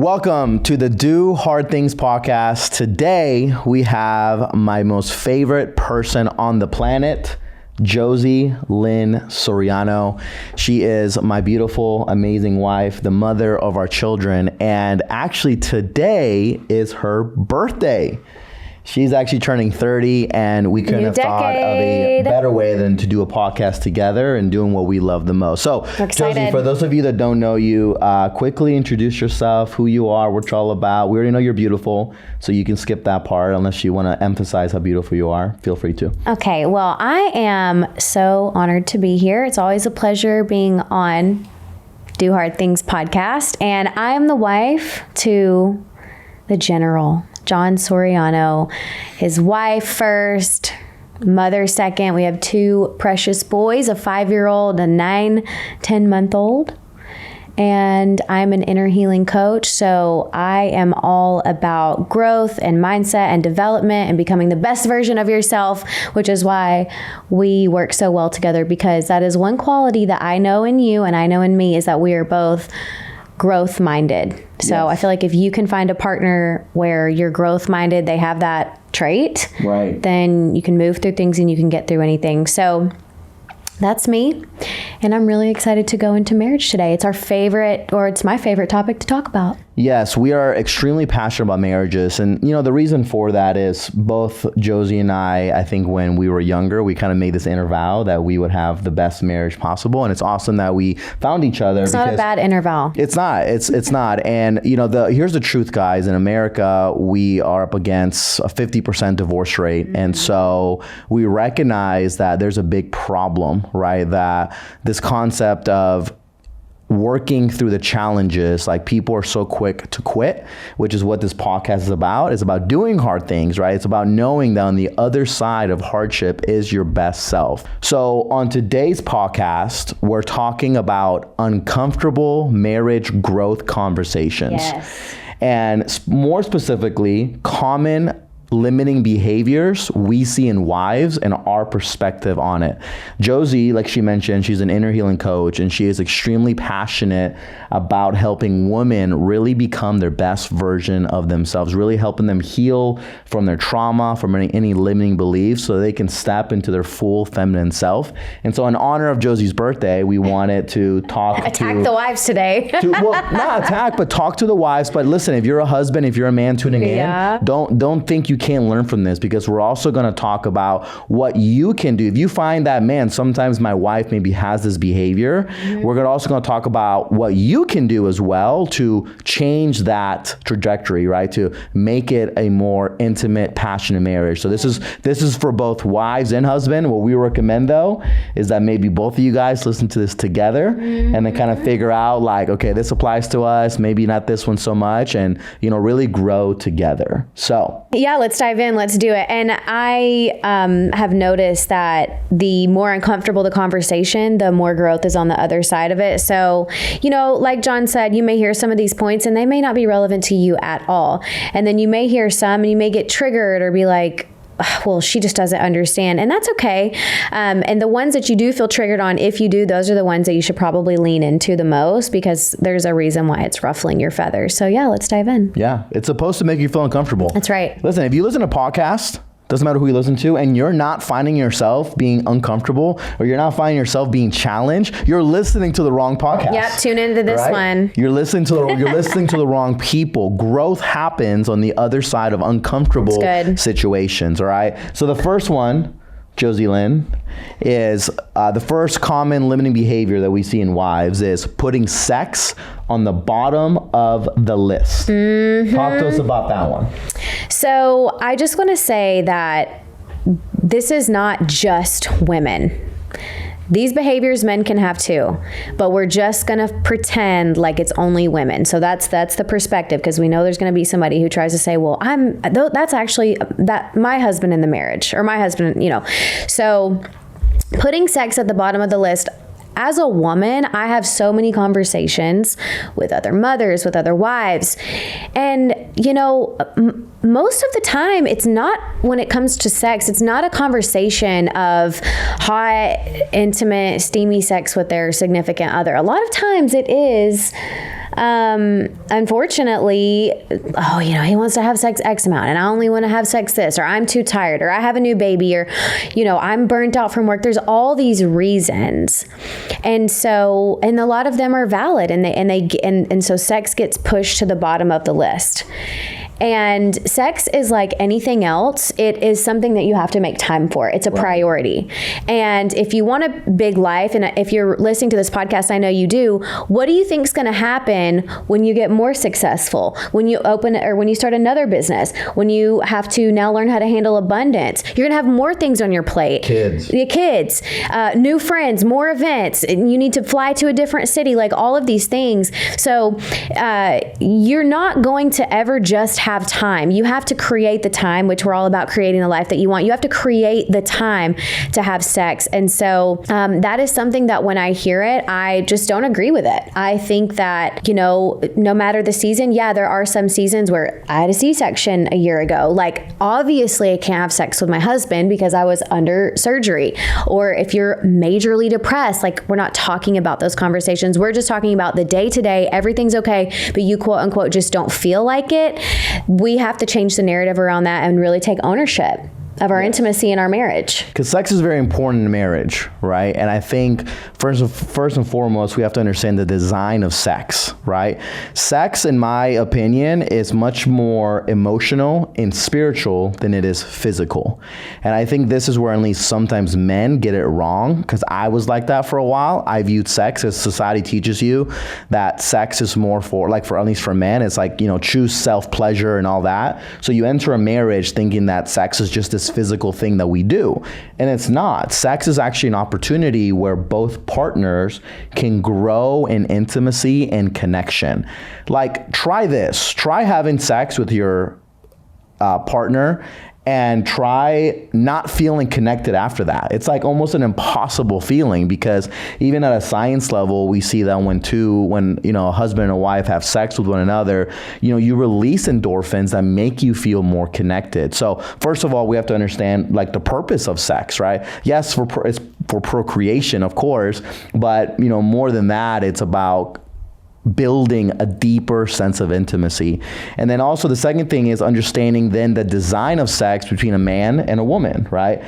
Welcome to the Do Hard Things podcast. Today, we have my most favorite person on the planet, Jozi Linn Soriano. She is my beautiful, amazing wife, the mother of our children, and actually today is her birthday. She's actually turning 30, and we couldn't have thought of a better way than to do a podcast together and doing what we love the most. So, Jozi, for those of you that don't know you, quickly introduce yourself, who you are, what you're all about. We already know you're beautiful, so you can skip that part unless you want to emphasize how beautiful you are. Feel free to. Okay, well, I am so honored to be here. It's always a pleasure being on Do Hard Things podcast, and I am the wife to the General, John Soriano, his wife first, mother second. We have two precious boys, a 5-year-old, a 10-month-old. And I'm an inner healing coach. So I am all about growth and mindset and development and becoming the best version of yourself, which is why we work so well together, because that is one quality that I know in you and I know in me, is that we are both growth minded. So yes. I feel like if you can find a partner where you're growth minded, they have that trait, right, then you can move through things and you can get through anything. So that's me. And I'm really excited to go into marriage today. It's our favorite, or it's my favorite topic to talk about. Yes, we are extremely passionate about marriages. And, you know, the reason for that is both Jozi and I think when we were younger, we kind of made this inner vow that we would have the best marriage possible. And it's awesome that we found each other. It's not a bad inner vow. It's not. It's not. And, you know, here's the truth, guys. In America, we are up against a 50% divorce rate. Mm-hmm. And so we recognize that there's a big problem, right? That this concept of working through the challenges, like people are so quick to quit, which is what this podcast is about. It's about doing hard things, right? It's about knowing that on the other side of hardship is your best self. So on today's podcast, we're talking about uncomfortable marriage growth conversations. Yes. And more specifically, common limiting behaviors we see in wives and our perspective on it. Jozi, like she mentioned, she's an inner healing coach, and she is extremely passionate about helping women really become their best version of themselves, really helping them heal from their trauma, from any limiting beliefs, so they can step into their full feminine self. And so in honor of Jozi's birthday, we wanted to attack the wives today. Well, not attack, but talk to the wives. But listen, if you're a husband, if you're a man tuning in, don't think you can't learn from this, because we're also going to talk about what you can do. If you find that, man, sometimes my wife maybe has this behavior, we're also going to talk about what you can do as well to change that trajectory, right? To make it a more intimate, passionate marriage. So this is for both wives and husband. What we recommend, though, is that maybe both of you guys listen to this together and then kind of figure out, like, okay, this applies to us, maybe not this one so much, and, you know, really grow together. So yeah, let's dive in. Let's do it. And I have noticed that the more uncomfortable the conversation, the more growth is on the other side of it. So, you know, like John said, you may hear some of these points and they may not be relevant to you at all. And then you may hear some and you may get triggered or be like, well, she just doesn't understand. And that's okay. And the ones that you do feel triggered on, if you do, those are the ones that you should probably lean into the most, because there's a reason why it's ruffling your feathers. So yeah, let's dive in. Yeah, it's supposed to make you feel uncomfortable. That's right. Listen, if you listen to podcasts, doesn't matter who you listen to, and you're not finding yourself being uncomfortable, or you're not finding yourself being challenged, you're listening to the wrong podcast. Yep, tune into this one. You're listening to the wrong people. Growth happens on the other side of uncomfortable situations. All right. So the first one, Jozi Linn, is the first common limiting behavior that we see in wives is putting sex on the bottom of the list. Mm-hmm. Talk to us about that one. So I just want to say that this is not just women. These behaviors men can have too, but we're just going to pretend like it's only women. So that's the perspective, because we know there's going to be somebody who tries to say, well, that's actually my husband in the marriage, or my husband, you know. So putting sex at the bottom of the list, as a woman, I have so many conversations with other mothers, with other wives. And, you know, most of the time, it's not, when it comes to sex, it's not a conversation of hot, intimate, steamy sex with their significant other. A lot of times it is, unfortunately, he wants to have sex X amount and I only want to have sex this, or I'm too tired, or I have a new baby, or, I'm burnt out from work. There's all these reasons. And so, and a lot of them are valid, and so sex gets pushed to the bottom of the list. And sex is like anything else. It is something that you have to make time for. It's a priority. And if you want a big life, and if you're listening to this podcast, I know you do, what do you think is going to happen when you get more successful, when you open, or when you start another business, when you have to now learn how to handle abundance? You're going to have more things on your plate. Kids, new friends, more events. You need to fly to a different city, like all of these things. So you're not going to ever just have time. You have to create the time, which we're all about creating the life that you want. You have to create the time to have sex. And so that is something that when I hear it, I just don't agree with it. I think that, no matter the season, there are some seasons where I had a C-section a year ago. Like, obviously I can't have sex with my husband because I was under surgery. Or if you're majorly depressed, like, we're not talking about those conversations. We're just talking about the day to day, everything's okay, but you quote unquote just don't feel like it. We have to change the narrative around that and really take ownership of our intimacy in our marriage. Because sex is very important in marriage, right? And I think first and foremost, we have to understand the design of sex, right? Sex, in my opinion, is much more emotional and spiritual than it is physical. And I think this is where at least sometimes men get it wrong, because I was like that for a while. I viewed sex, as society teaches you, that sex is more for at least for men, it's like, choose self-pleasure and all that. So you enter a marriage thinking that sex is just this physical thing that we do, and it's not. Sex is actually an opportunity where both partners can grow in intimacy and connection. Like, try having sex with your partner and try not feeling connected after that. It's like almost an impossible feeling, because even at a science level, we see that when a husband and a wife have sex with one another, you release endorphins that make you feel more connected. So first of all, we have to understand the purpose of sex, right? Yes, it's for procreation, of course, but more than that, it's about building a deeper sense of intimacy. And then also the second thing is understanding then the design of sex between a man and a woman, right?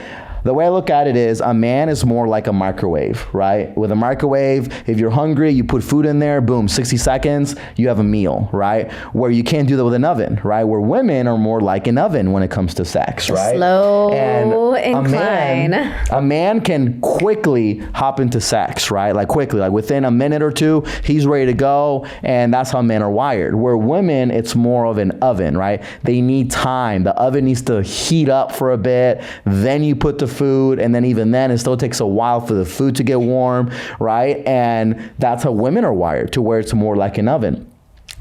The way I look at it is a man is more like a microwave, right? With a microwave, if you're hungry, you put food in there, boom, 60 seconds, you have a meal, right? Where you can't do that with an oven, right? Where women are more like an oven when it comes to sex, right? Slow incline. A man can quickly hop into sex, right? Like quickly, like within a minute or two, he's ready to go. And that's how men are wired. Where women, it's more of an oven, right? They need time. The oven needs to heat up for a bit. Then you put the food, and then even then it still takes a while for the food to get warm, right? And that's how women are wired, to where it's more like an oven.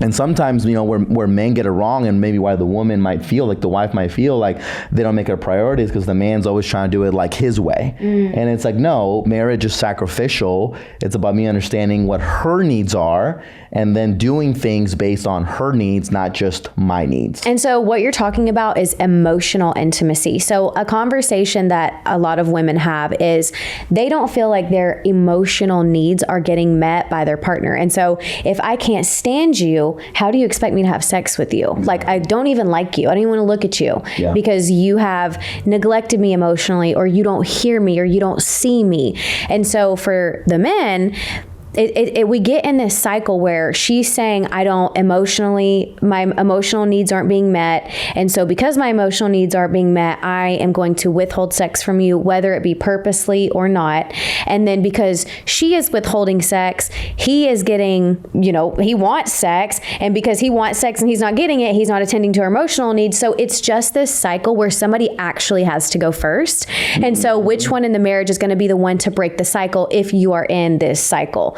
And sometimes, where men get it wrong, and maybe why the woman might feel like, the wife might feel like they don't make it a priority, is because the man's always trying to do it like his way. And it's like, no, marriage is sacrificial. It's about me understanding what her needs are and then doing things based on her needs, not just my needs. And so what you're talking about is emotional intimacy. So a conversation that a lot of women have is they don't feel like their emotional needs are getting met by their partner. And so if I can't stand you, how do you expect me to have sex with you? Like, I don't even like you. I don't even want to look at you because you have neglected me emotionally, or you don't hear me, or you don't see me. And so for the men, we get in this cycle where she's saying, my emotional needs aren't being met. And so because my emotional needs aren't being met, I am going to withhold sex from you, whether it be purposely or not. And then because she is withholding sex, he is getting, he wants sex. And because he wants sex and he's not getting it, he's not attending to her emotional needs. So it's just this cycle where somebody actually has to go first. And so which one in the marriage is going to be the one to break the cycle if you are in this cycle?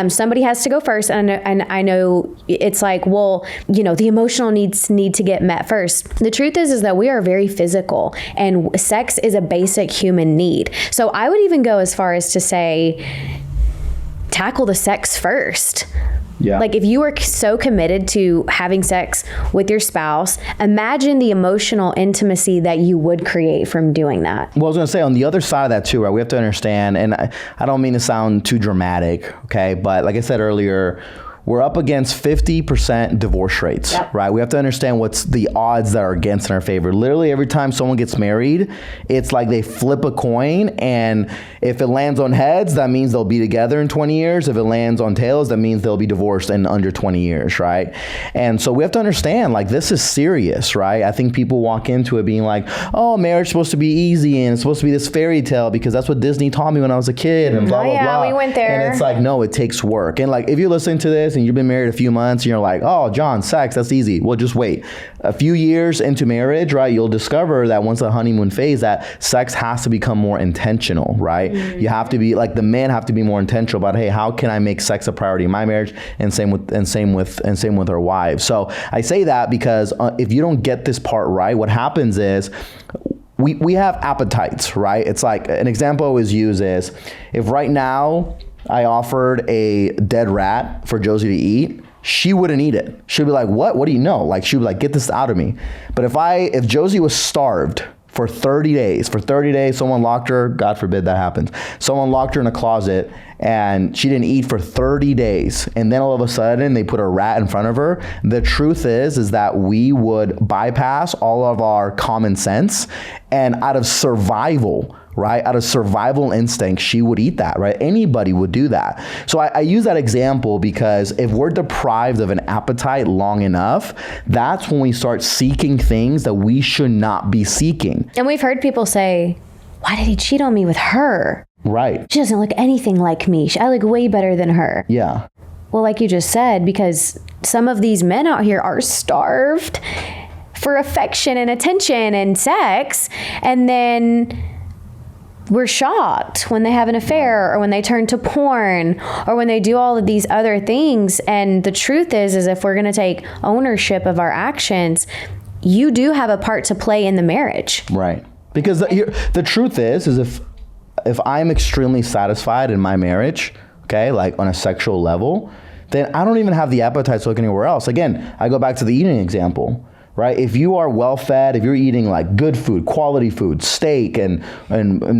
Somebody has to go first. And I know it's like, well, the emotional needs need to get met first. The truth is that we are very physical, and sex is a basic human need. So I would even go as far as to say, tackle the sex first. Yeah. Like if you are so committed to having sex with your spouse, imagine the emotional intimacy that you would create from doing that. Well, I was going to say on the other side of that too, right? We have to understand, and I don't mean to sound too dramatic, okay? But like I said earlier, we're up against 50% divorce rates, Yep. right? We have to understand what's the odds that are against in our favor. Literally every time someone gets married, it's like they flip a coin, and if it lands on heads, that means they'll be together in 20 years. If it lands on tails, that means they'll be divorced in under 20 years, right? And so we have to understand, like, this is serious, right? I think people walk into it being like, oh, marriage is supposed to be easy and it's supposed to be this fairy tale because that's what Disney taught me when I was a kid and blah, blah, blah. We went there. And it's like, no, it takes work. And like, if you're listening to this and you've been married a few months and you're like, oh, John, sex, that's easy. Well, just wait. A few years into marriage, right, you'll discover that once the honeymoon phase, that sex has to become more intentional, right? Mm-hmm. You have to be like, the men have to be more intentional about, hey, how can I make sex a priority in my marriage? And same with our wives. So I say that because if you don't get this part right, what happens is we have appetites, right? It's like an example I always use is if right now I offered a dead rat for Jozi to eat, she wouldn't eat it. She'd be like, what do you know? Like, she'd be like, get this out of me. But if Jozi was starved for 30 days, someone locked her, God forbid that happens. Someone locked her in a closet and she didn't eat for 30 days. And then all of a sudden they put a rat in front of her. The truth is that we would bypass all of our common sense, and out of survival, right? Out of survival instinct, she would eat that, right? Anybody would do that. So I use that example because if we're deprived of an appetite long enough, that's when we start seeking things that we should not be seeking. And we've heard people say, why did he cheat on me with her? Right. She doesn't look anything like me. I look way better than her. Yeah. Well, like you just said, because some of these men out here are starved for affection and attention and sex, and then we're shocked when they have an affair or when they turn to porn or when they do all of these other things. And the truth is if we're going to take ownership of our actions, you do have a part to play in the marriage. Right. Because the truth is if I'm extremely satisfied in my marriage, okay, like on a sexual level, then I don't even have the appetite to look anywhere else. Again, I go back to the eating example. Right? If you are well fed, if you're eating like good food, quality food, steak and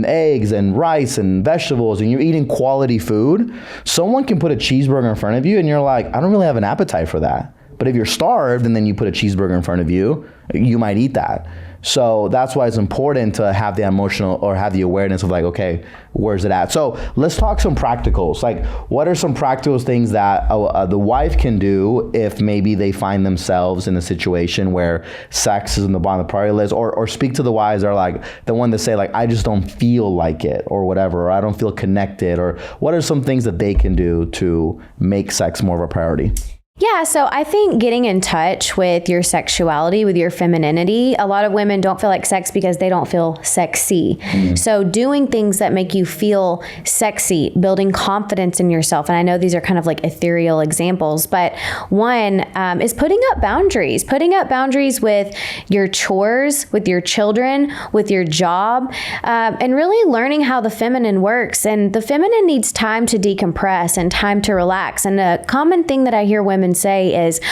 eggs and rice and vegetables, and you're eating quality food, someone can put a cheeseburger in front of you and you're like, I don't really have an appetite for that. But if you're starved and then you put a cheeseburger in front of you, you might eat that. So that's why it's important to have the emotional or have the awareness of like, okay, where's it at? So let's talk some practicals. Like, what are some practical things that the wife can do if maybe they find themselves in a situation where sex is in the bottom of the priority list, or speak to the wives that are like the one that say like, I just don't feel like it or whatever, or I don't feel connected, or what are some things that they can do to make sex more of a priority? Yeah, so I think getting in touch with your sexuality, with your femininity, a lot of women don't feel like sex because they don't feel sexy. Mm-hmm. So doing things that make you feel sexy, building confidence in yourself. And I know these are kind of like ethereal examples, but one is putting up boundaries with your chores, with your children, with your job, and really learning how the feminine works. And the feminine needs time to decompress and time to relax. And a common thing that I hear women say is,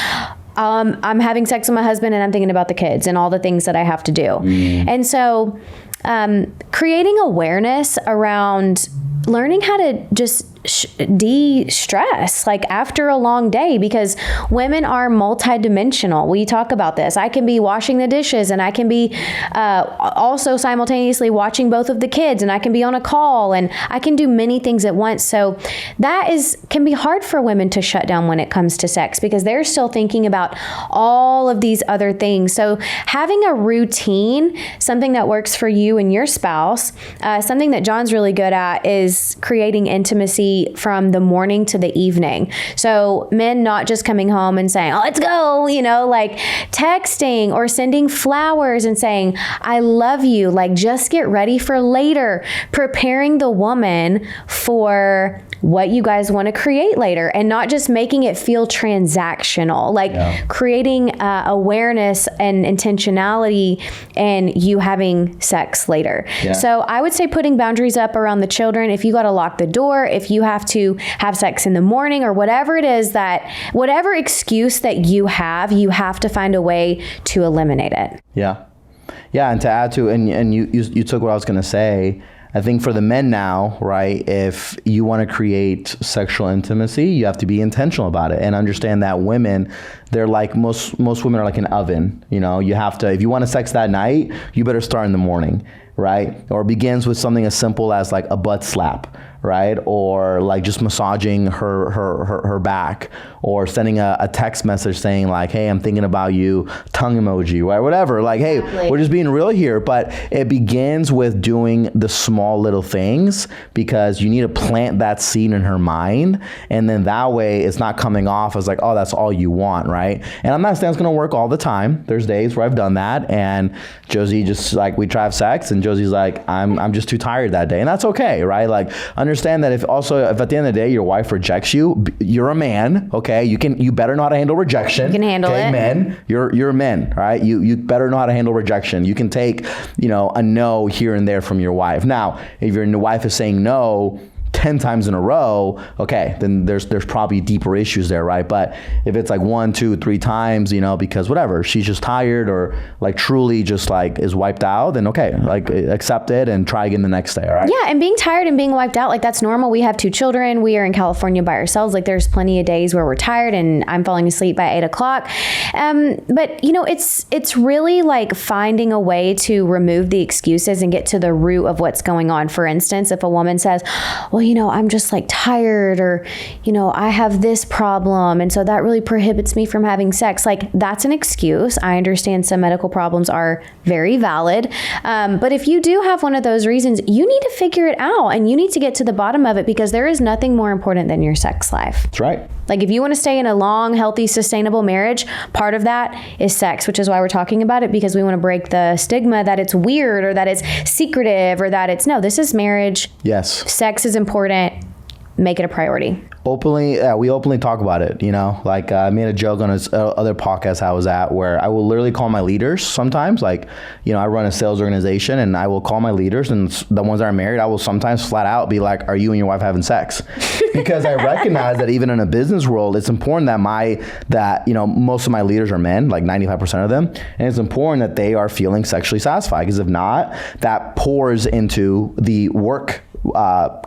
I'm having sex with my husband and I'm thinking about the kids and all the things that I have to do. Mm. And so creating awareness around learning how to just de-stress like after a long day, because women are multidimensional. We talk about this. I can be washing the dishes and I can be also simultaneously watching both of the kids, and I can be on a call, and I can do many things at once. So that can be hard for women to shut down when it comes to sex because they're still thinking about all of these other things. So having a routine, something that works for you and your spouse, something that John's really good at is creating intimacy from the morning to the evening. So men not just coming home and saying, oh, let's go, like texting or sending flowers and saying, I love you, like just get ready for later, preparing the woman for what you guys want to create later, and not just making it feel transactional, like creating awareness and intentionality and you having sex later. So I would say putting boundaries up around the children. If you got to lock the door, if you have to have sex in the morning, or whatever it is, that whatever excuse that you have to find a way to eliminate it. Yeah, and to add to, and you took what I was going to say. I think for the men now, right, if you want to create sexual intimacy, you have to be intentional about it and understand that women, they're like, most women are like an oven. You know, you have to, if you want to sex that night, you better start in the morning, right? Or it begins with something as simple as like a butt slap, right? Or like just massaging her back, or sending a text message saying like, hey, I'm thinking about you, tongue emoji, right? Whatever. Like, hey, we're just being real here. But it begins with doing the small little things, because you need to plant that seed in her mind. And then that way it's not coming off as like, oh, that's all you want, right? And I'm not saying it's going to work all the time. There's days where I've done that. And Jozi just like, we try to have sex and Josi's like, I'm just too tired that day. And that's okay, right? Like, understand that if at the end of the day your wife rejects you, you're a man, okay? You better know how to handle rejection. You can handle it. Men, you're men, right? You better know how to handle rejection. You can take, a no here and there from your wife. Now, if your wife is saying no 10 times in a row, okay, then there's probably deeper issues there, right? But if it's like 1, 2, 3 times, because whatever, she's just tired or like truly just like is wiped out, then okay, like accept it and try again the next day, all right? Yeah, and being tired and being wiped out, like that's normal. We have 2 children. We are in California by ourselves. Like there's plenty of days where we're tired and I'm falling asleep by 8 o'clock. But it's really like finding a way to remove the excuses and get to the root of what's going on. For instance, if a woman says, well, I'm just like tired, or, I have this problem, and so that really prohibits me from having sex. Like that's an excuse. I understand some medical problems are very valid. But if you do have one of those reasons, you need to figure it out and you need to get to the bottom of it, because there is nothing more important than your sex life. That's right. Like if you want to stay in a long, healthy, sustainable marriage, part of that is sex, which is why we're talking about it, because we want to break the stigma that it's weird or that it's secretive or that it's, no, this is marriage. Yes. Sex is important. Make it a priority. Openly, we openly talk about it, like I made a joke on this other podcast I was at where I will literally call my leaders sometimes, like, I run a sales organization and I will call my leaders, and the ones that are married, I will sometimes flat out be like, are you and your wife having sex? Because I recognize that even in a business world, it's important that most of my leaders are men, like 95% of them. And it's important that they are feeling sexually satisfied, because if not, that pours into the work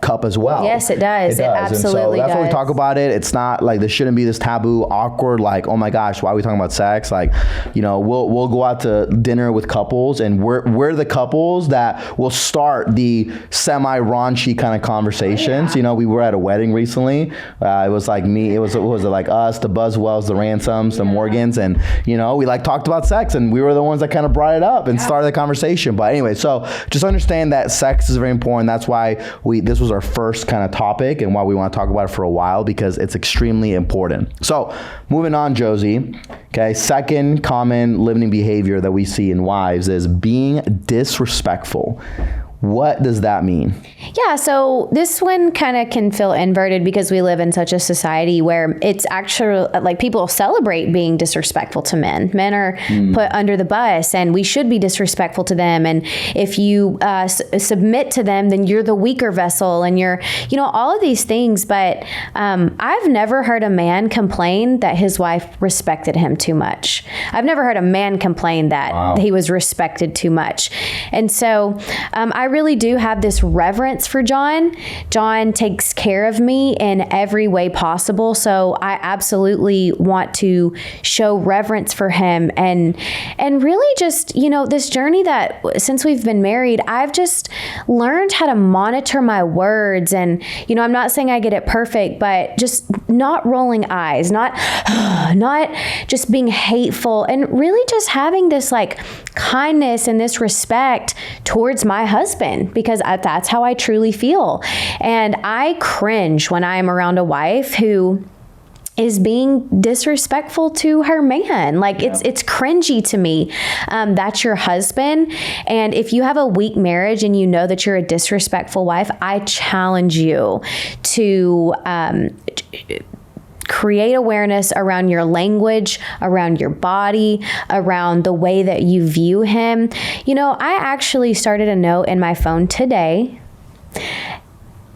cup as well. Yes, it does. It absolutely that's does. why we talk about it. It's not like there shouldn't be this taboo, awkward, like, oh my gosh, why are we talking about sex? Like, we'll go out to dinner with couples, and we're the couples that will start the semi-raunchy kind of conversations. We were at a wedding recently. It was like me. It was like us, the Buswells, the Ransoms, the Morgans, and we like talked about sex, and we were the ones that kind of brought it up and started the conversation. But anyway, so just understand that sex is very important. That's why this was our first kind of topic, and why we want to talk about it for a while, because it's extremely important. So moving on, Jozi. Okay, second common limiting behavior that we see in wives is being disrespectful. What does that mean? Yeah, so this one kind of can feel inverted, because we live in such a society where it's actually like people celebrate being disrespectful to men. Men are put under the bus, and we should be disrespectful to them. And if you submit to them, then you're the weaker vessel, and you're, all of these things. But I've never heard a man complain that his wife respected him too much. I've never heard a man complain that he was respected too much. And so I really do have this reverence for John. John takes care of me in every way possible. So I absolutely want to show reverence for him, and really just, this journey that since we've been married, I've just learned how to monitor my words. And, I'm not saying I get it perfect, but just not rolling eyes, not just being hateful, and really just having this like kindness and this respect towards my husband, because that's how I truly feel. And I cringe when I am around a wife who is being disrespectful to her man. Like it's cringy to me. That's your husband. And if you have a weak marriage and you know that you're a disrespectful wife, I challenge you to create awareness around your language, around your body, around the way that you view him. You know, I actually started a note in my phone today.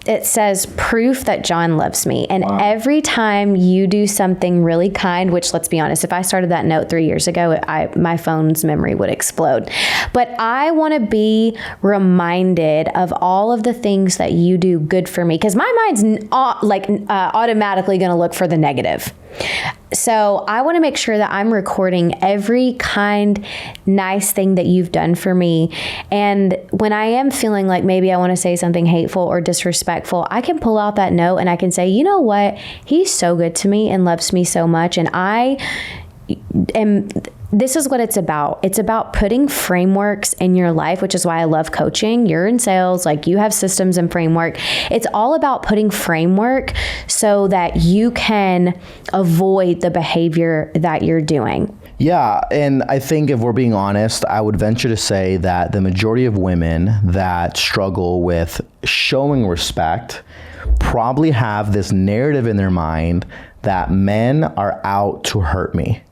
It says proof that John loves me. And every time you do something really kind, which let's be honest, if I started that note 3 years ago, my phone's memory would explode. But I want to be reminded of all of the things that you do good for me, because my mind's automatically going to look for the negative. So I want to make sure that I'm recording every kind, nice thing that you've done for me. And when I am feeling like maybe I want to say something hateful or disrespectful, I can pull out that note and I can say, you know what? He's so good to me and loves me so much. And this is what it's about. It's about putting frameworks in your life, which is why I love coaching. You're in sales, like you have systems and framework. It's all about putting framework so that you can avoid the behavior that you're doing. Yeah, and I think if we're being honest, I would venture to say that the majority of women that struggle with showing respect probably have this narrative in their mind that men are out to hurt me.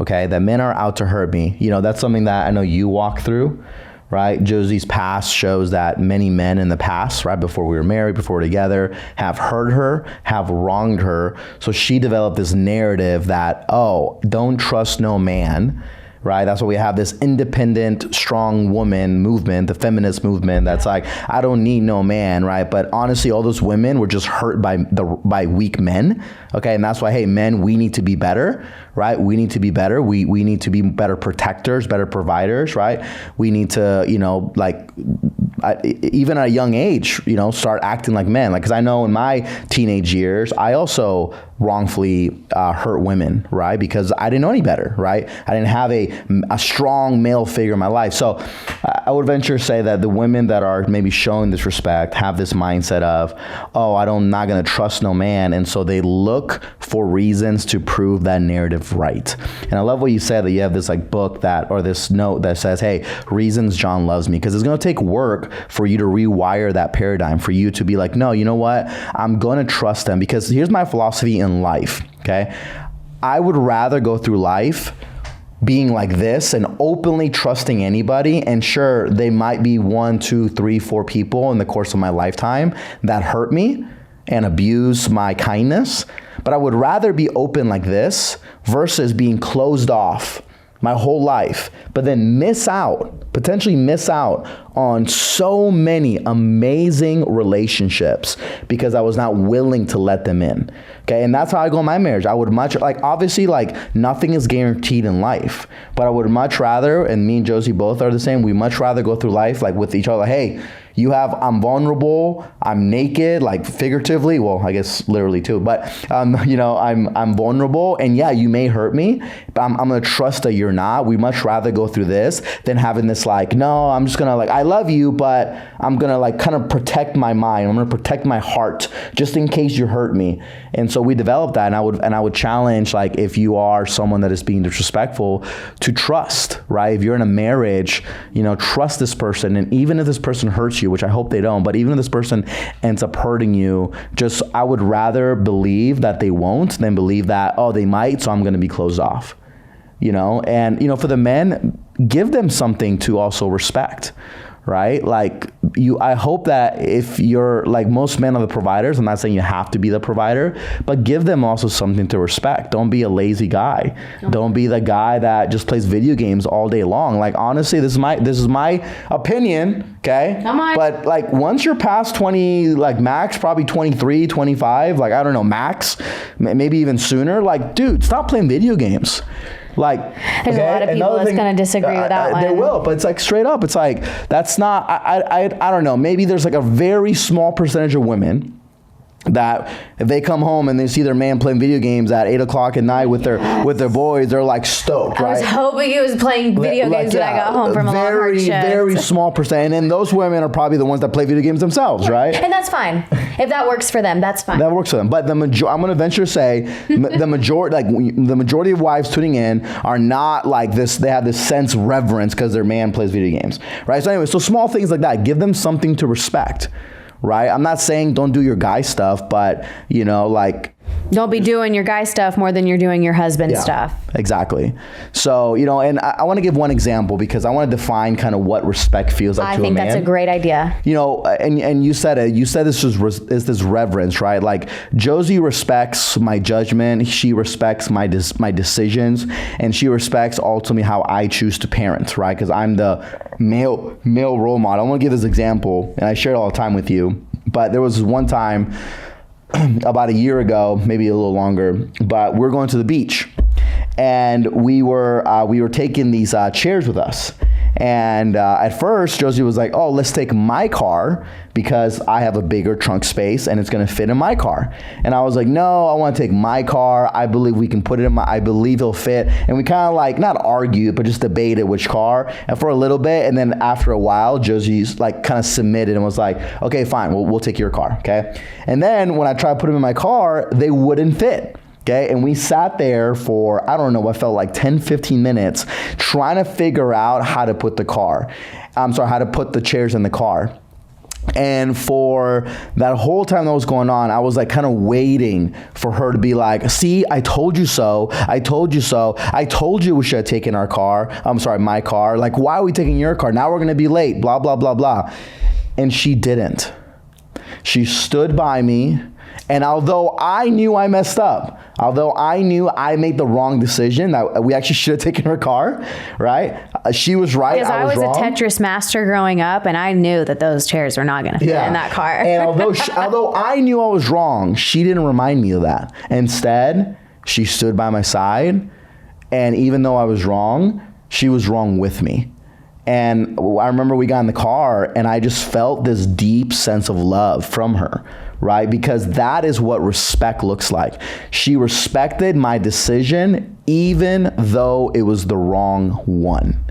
Okay, that men are out to hurt me. You know, that's something that I know you walk through, right? Josi's past shows that many men in the past, right, before we were married, before we were together, have hurt her, have wronged her. So she developed this narrative that, oh, don't trust no man, right? That's why we have this independent, strong woman movement, the feminist movement that's like, I don't need no man, right? But honestly, all those women were just hurt by weak men, okay? And that's why, hey, men, we need to be better, right? We need to be better. We need to be better protectors, better providers, right? We need to, you know, like, even at a young age, you know, start acting like men. Like, because I know in my teenage years, I also wrongfully hurt women, right? Because I didn't know any better, right? I didn't have a strong male figure in my life. So I would venture to say that the women that are maybe showing this respect have this mindset of, oh, I'm not going to trust no man. And so they look for reasons to prove that narrative right. And I love what you said, that you have this like book that, or this note that says, hey, reasons John loves me. Because it's going to take work for you to rewire that paradigm, for you to be like, no, you know what? I'm going to trust them. Because here's my philosophy in life, okay? I would rather go through life being like this and openly trusting anybody. And sure, they might be 1, 2, 3, 4 people in the course of my lifetime that hurt me and abuse my kindness. But I would rather be open like this versus being closed off my whole life, but then potentially miss out on so many amazing relationships because I was not willing to let them in. Okay. And that's how I go in my marriage. I would obviously nothing is guaranteed in life, but I would much rather, and me and Jozi both are the same, we much rather go through life like with each other. Hey, I'm vulnerable, I'm naked, like figuratively, well, I guess literally too, but I'm vulnerable, and yeah, you may hurt me, but I'm gonna trust that you're not. We much rather go through this than having this no, I'm just gonna I love you, but I'm gonna kind of protect my mind, I'm gonna protect my heart just in case you hurt me. And so we developed that, and I would challenge, if you are someone that is being disrespectful, to trust, right? If you're in a marriage, trust this person, and even if this person hurts you, which I hope they don't, but even if this person ends up hurting you, I would rather believe that they won't than believe that, oh, they might, so I'm going to be closed off, and, for the men, give them something to also respect, right? I hope that if you're most men are the providers, I'm not saying you have to be the provider, but give them also something to respect. Don't be a lazy guy. Don't be the guy that just plays video games all day long. Honestly, this is my opinion, okay? Come on. But once you're past 20, max, probably 23, 25, I don't know, max, maybe even sooner, dude, stop playing video games. There's a lot of people that's going to disagree with that one. They will, but it's straight up. It's that's not, I don't know. Maybe there's a very small percentage of women that if they come home and they see their man playing video games at 8 o'clock at night with their boys, they're like stoked, right? I was hoping he was playing video games when I got home from a long hard shift. Very small percent. And then those women are probably the ones that play video games themselves, right? And that's fine. If that works for them, that's fine. That works for them. But I'm going to venture to say the majority of wives tuning in are not like this. They have this sense of reverence because their man plays video games, right? So anyway, so small things like that, give them something to respect. Right? I'm not saying don't do your guy stuff, but like don't be doing your guy stuff more than you're doing your husband stuff. Exactly. So, and I want to give one example because I want to define kind of what respect feels like to a man. I think that's a great idea. And you said it. You said this is this reverence, right? Like Jozi respects my judgment. She respects my decisions, and she respects ultimately how I choose to parent, right? Because I'm the male role model. I want to give this example, and I share it all the time with you. But there was one time about a year ago, maybe a little longer, but we're going to the beach, and we were taking these chairs with us. And at first, Jozi was like, "Oh, let's take my car because I have a bigger trunk space and it's going to fit in my car." And I was like, "No, I want to take my car. I believe we can put it in I believe it'll fit." And we kind of like not argued, but just debated which car. And for a little bit, and then after a while, Josi's like kind of submitted and was like, "Okay, fine, we'll take your car." Okay. And then when I tried to put them in my car, they wouldn't fit. Okay, and we sat there for, I don't know, what felt like 10, 15 minutes trying to figure out how to put how to put the chairs in the car. And for that whole time that was going on, I was like kind of waiting for her to be like, "See, I told you so. I told you so. I told you we should have taken my car. Like, why are we taking your car? Now we're going to be late, blah, blah, blah, blah." And she didn't. She stood by me. And although I knew I messed up, although I knew I made the wrong decision, that we actually should have taken her car, right? She was right, because I was wrong. a Tetris master growing up, and I knew that those chairs were not going to fit in that car. And although I knew I was wrong, she didn't remind me of that. Instead, she stood by my side, and even though I was wrong, she was wrong with me. And I remember we got in the car, and I just felt this deep sense of love from her, right? Because that is what respect looks like. She respected my decision, even though it was the wrong one.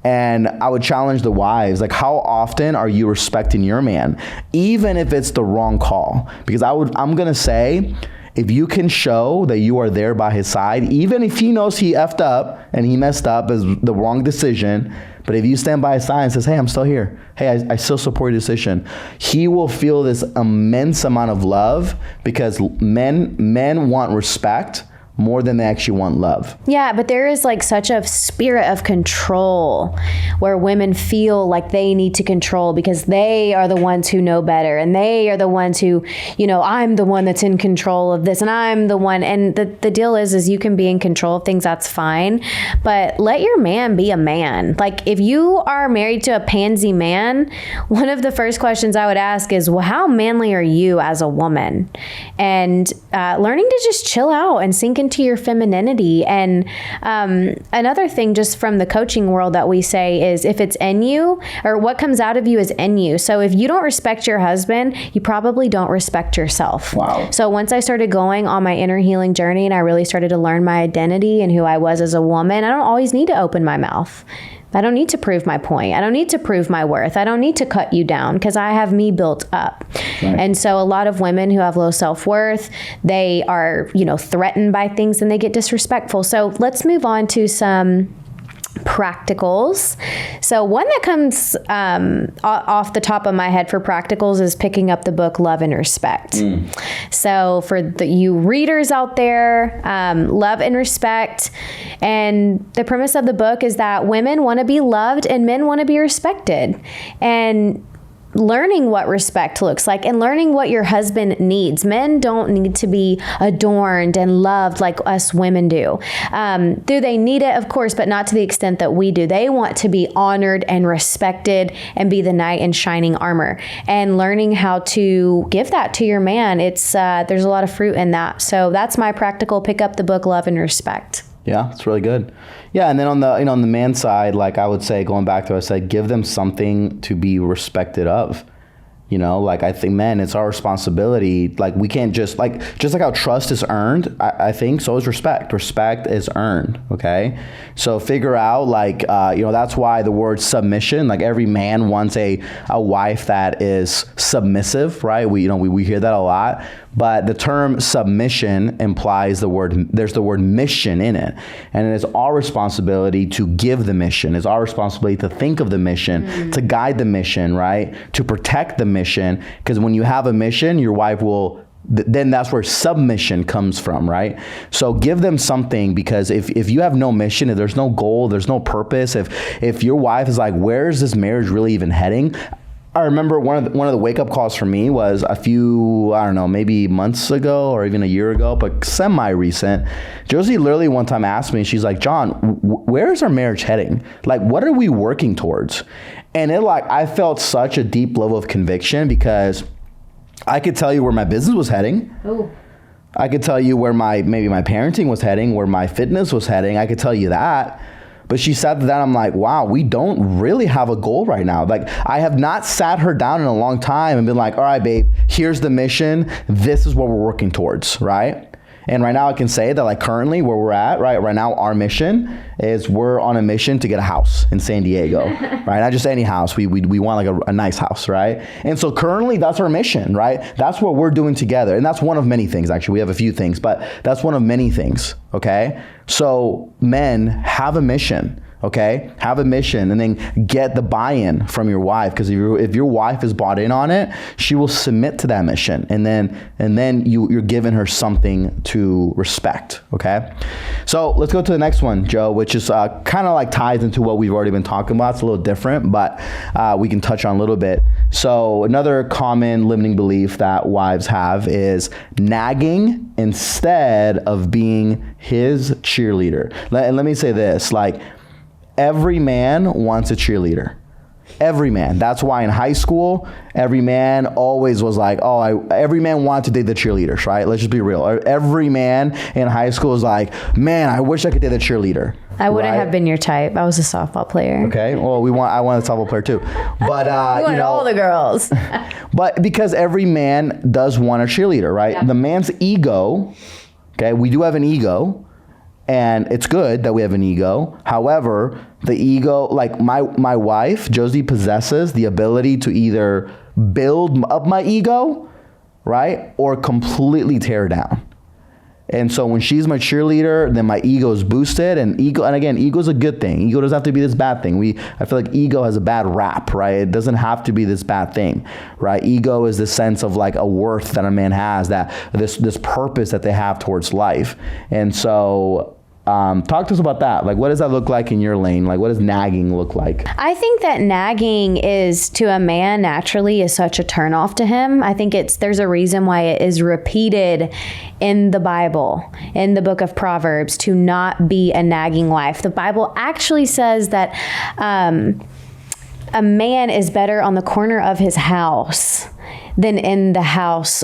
And I would challenge the wives, like, how often are you respecting your man, even if it's the wrong call? Because I'm going to say, if you can show that you are there by his side, even if he knows he effed up and he messed up as the wrong decision, but if you stand by his side and says, "Hey, I'm still here. Hey, I still support your decision," he will feel this immense amount of love, because men want respect more than they actually want love. Yeah, but there is like such a spirit of control where women feel like they need to control because they are the ones who know better, and they are the ones who, I'm the one that's in control of this, and I'm the one. And the deal is you can be in control of things, that's fine, but let your man be a man. Like, if you are married to a pansy man, one of the first questions I would ask is, well, how manly are you as a woman? And learning to just chill out and sink into your femininity. And another thing just from the coaching world that we say is, if it's in you, or what comes out of you is in you. So if you don't respect your husband, you probably don't respect yourself. Wow. So once I started going on my inner healing journey and I really started to learn my identity and who I was as a woman, I don't always need to open my mouth. I don't need to prove my point. I don't need to prove my worth. I don't need to cut you down because I have me built up. Right. And so a lot of women who have low self-worth, they are, threatened by things and they get disrespectful. So let's move on to some practicals. So one that comes off the top of my head for practicals is picking up the book Love and Respect. So for you readers out there, love and respect. And the premise of the book is that women want to be loved and men want to be respected. And learning what respect looks like and learning what your husband needs. Men don't need to be adorned and loved like us women do. Do they need it? Of course, but not to the extent that we do. They want to be honored and respected and be the knight in shining armor. And learning how to give that to your man, it's there's a lot of fruit in that. So that's my practical. Pick up the book Love and Respect. Yeah, it's really good. Yeah, and then on the on the man side, like I would say, going back to what I said, give them something to be respected of. You know, like I think, men, it's our responsibility. Like we can't just like how trust is earned, I think so is respect. Respect is earned. Okay. So figure out like, you know, that's why the word submission, like every man wants a wife that is submissive, right? We hear that a lot, but the term submission implies there's the word mission in it. And it is our responsibility to give the mission. It's our responsibility to think of the mission, to guide the mission, right? To protect the mission. Because when you have a mission, your wife will, then that's where submission comes from, right? So give them something, because if you have no mission, if there's no goal, there's no purpose, if your wife is like, where is this marriage really even heading? I remember one of the wake-up calls for me was a few, I don't know, maybe months ago or even a year ago, but semi-recent. Jozi literally one time asked me, she's like, John, where is our marriage heading? Like, what are we working towards? And I felt such a deep level of conviction, because I could tell you where my business was heading. Oh. I could tell you where maybe my parenting was heading, where my fitness was heading. I could tell you that. But she said that, I'm like, wow, we don't really have a goal right now. Like, I have not sat her down in a long time and been like, all right, babe, here's the mission. This is what we're working towards, right? And right now I can say that like currently where we're at, right now our mission is we're on a mission to get a house in San Diego, right? Not just any house. We want like a nice house, right? And so currently that's our mission, right? That's what we're doing together. And that's one of many things, actually. We have a few things, but that's one of many things, okay? So men, have a mission. Okay, have a mission, and then get the buy-in from your wife, because if your wife is bought in on it, she will submit to that mission, and then you're giving her something to respect. Okay, so let's go to the next one, Joe, which is kind of like ties into what we've already been talking about. It's a little different, but we can touch on a little bit. So another common limiting belief that wives have is nagging instead of being his cheerleader. And let me say this, like, every man wants a cheerleader. Every man. That's why in high school, every man always was like, every man wanted to date the cheerleaders, right? Let's just be real. Every man in high school is like, man, I wish I could date the cheerleader. I wouldn't have been your type. I was a softball player. Okay. Well, I want a softball player too. But we wanted all the girls. But because every man does want a cheerleader, right? Yeah. The man's ego, okay, we do have an ego. And it's good that we have an ego. However, the ego, like my wife, Jozi, possesses the ability to either build up my ego, right? Or completely tear down. And so when she's my cheerleader, then my ego is boosted. And again, ego is a good thing. Ego doesn't have to be this bad thing. I feel like ego has a bad rap, right? It doesn't have to be this bad thing, right? Ego is the sense of like a worth that a man has, that this purpose that they have towards life. And so talk to us about that. Like, what does that look like in your lane? Like, what does nagging look like? I think that nagging is, to a man, naturally is such a turnoff to him. I think there's a reason why it is repeated in the Bible, in the book of Proverbs, to not be a nagging wife. The Bible actually says that a man is better on the corner of his house than in the house.